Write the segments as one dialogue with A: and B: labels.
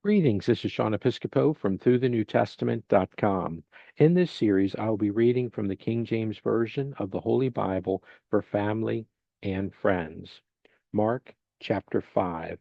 A: Greetings, this is Sean Episcopo from ThroughTheNewTestament.com. In this series, I will be reading from the King James Version of the Holy Bible for family and friends. Mark chapter 5.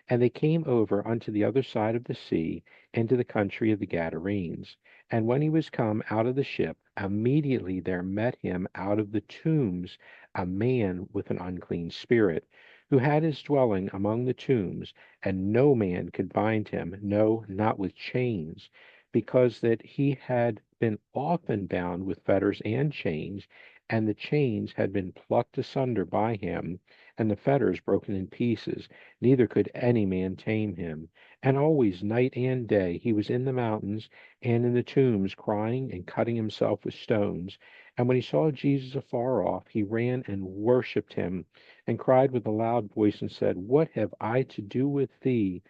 A: And they came over unto the other side of the sea, into the country of the Gadarenes. And when he was come out of the ship, immediately there met him out of the tombs a man with an unclean spirit, who had his dwelling among the tombs, and no man could bind him, no, not with chains, because that he had been often bound with fetters and chains, and the chains had been plucked asunder by him, and the fetters broken in pieces, neither could any man tame him. And always, night and day, he was in the mountains and in the tombs, crying and cutting himself with stones. And when he saw Jesus afar off, he ran and worshipped him, and cried with a loud voice, and said, What have I to do with thee,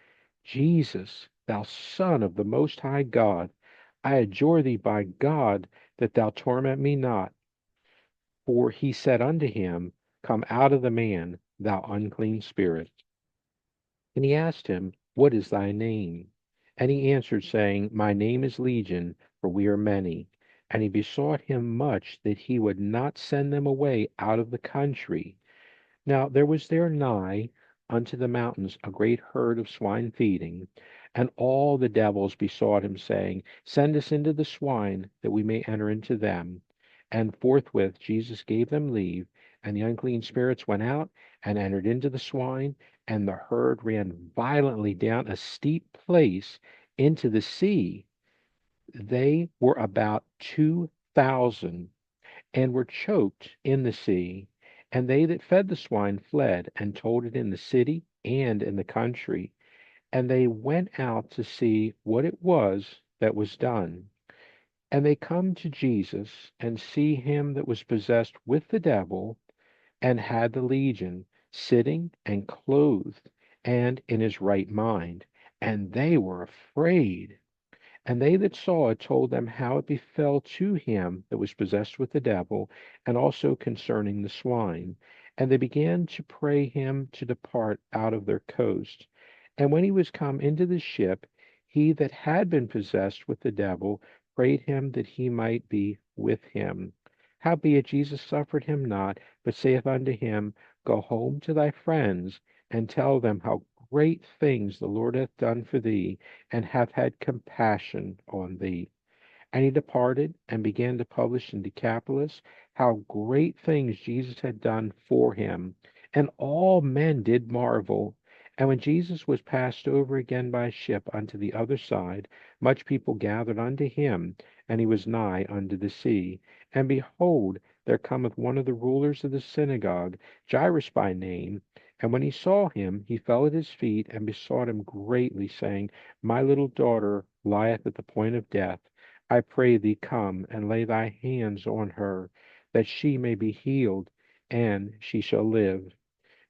A: Jesus, thou Son of the Most High God? I adjure thee by God that thou torment me not. For he said unto him, Come out of the man, thou unclean spirit. And he asked him, What is thy name? And he answered, saying, My name is Legion, for we are many. And he besought him much that he would not send them away out of the country. Now there was there nigh unto the mountains a great herd of swine feeding. And all the devils besought him, saying, Send us into the swine, that we may enter into them. And forthwith Jesus gave them leave, and the unclean spirits went out and entered into the swine, and the herd ran violently down a steep place into the sea. They were about 2,000, and were choked in the sea. And they that fed the swine fled, and told it in the city and in the country. And they went out to see what it was that was done. And they come to Jesus, and see him that was possessed with the devil, and had the legion, sitting and clothed, and in his right mind. And they were afraid. And they that saw it told them how it befell to him that was possessed with the devil, and also concerning the swine. And they began to pray him to depart out of their coast. And when he was come into the ship, he that had been possessed with the devil prayed him that he might be with him. Howbeit Jesus suffered him not, but saith unto him, Go home to thy friends, and tell them how great things the Lord hath done for thee, and hath had compassion on thee. And he departed, and began to publish in Decapolis how great things Jesus had done for him. And all men did marvel. And when Jesus was passed over again by ship unto the other side, much people gathered unto him, and he was nigh unto the sea. And behold, there cometh one of the rulers of the synagogue, Jairus by name. And when he saw him, he fell at his feet, and besought him greatly, saying, My little daughter lieth at the point of death. I pray thee, come and lay thy hands on her, that she may be healed, and she shall live.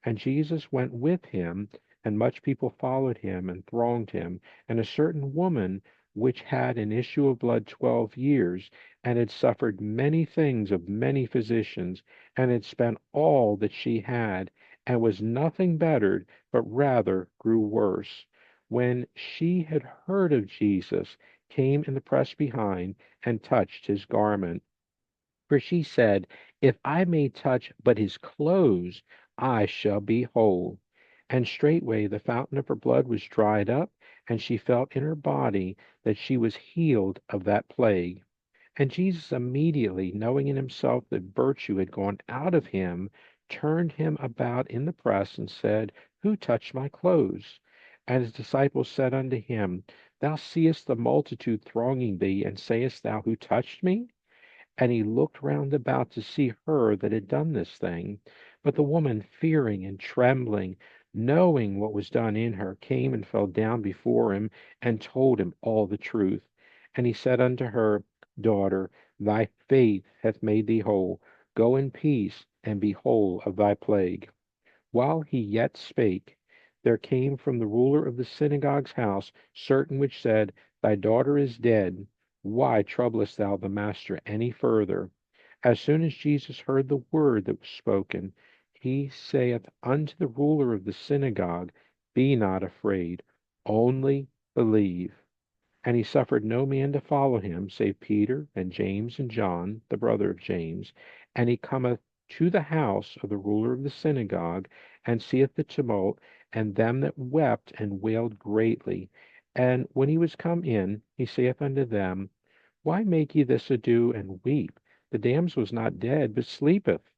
A: And Jesus went with him, and much people followed him and thronged him. And a certain woman, which had an issue of blood 12 years, and had suffered many things of many physicians, and had spent all that she had, and was nothing bettered, but rather grew worse, when she had heard of Jesus, came in the press behind, and touched his garment. For she said, If I may touch but his clothes, I shall be whole. And straightway the fountain of her blood was dried up, and she felt in her body that she was healed of that plague. And Jesus immediately, knowing in himself that virtue had gone out of him, turned him about in the press, and said, Who touched my clothes? And his disciples said unto him, Thou seest the multitude thronging thee, and sayest thou, Who touched me? And he looked round about to see her that had done this thing. But the woman, fearing and trembling, knowing what was done in her, came and fell down before him, and told him all the truth. And he said unto her, Daughter, thy faith hath made thee whole. Go in peace, and be whole of thy plague. While he yet spake, there came from the ruler of the synagogue's house certain which said, Thy daughter is dead. Why troublest thou the master any further? As soon as Jesus heard the word that was spoken, he saith unto the ruler of the synagogue, Be not afraid, only believe. And he suffered no man to follow him, save Peter and James and John, the brother of James. And he cometh to the house of the ruler of the synagogue, and seeth the tumult, and them that wept and wailed greatly. And when he was come in, he saith unto them, Why make ye this ado and weep? The damsel is not dead, but sleepeth.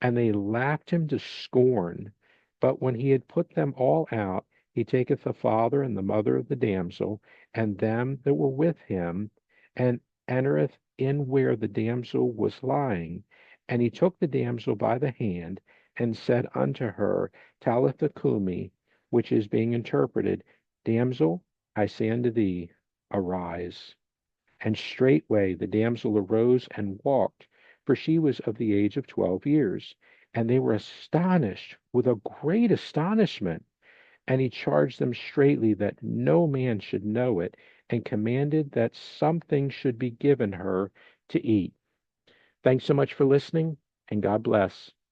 A: And they laughed him to scorn. But when he had put them all out, he taketh the father and the mother of the damsel, and them that were with him, and entereth in where the damsel was lying. And he took the damsel by the hand, and said unto her, Talitha cumi, which is being interpreted, Damsel, I say unto thee, arise. And straightway the damsel arose and walked, for she was of the age of 12 years. And they were astonished with a great astonishment. And he charged them straitly that no man should know it, and commanded that something should be given her to eat. Thanks so much for listening, and God bless.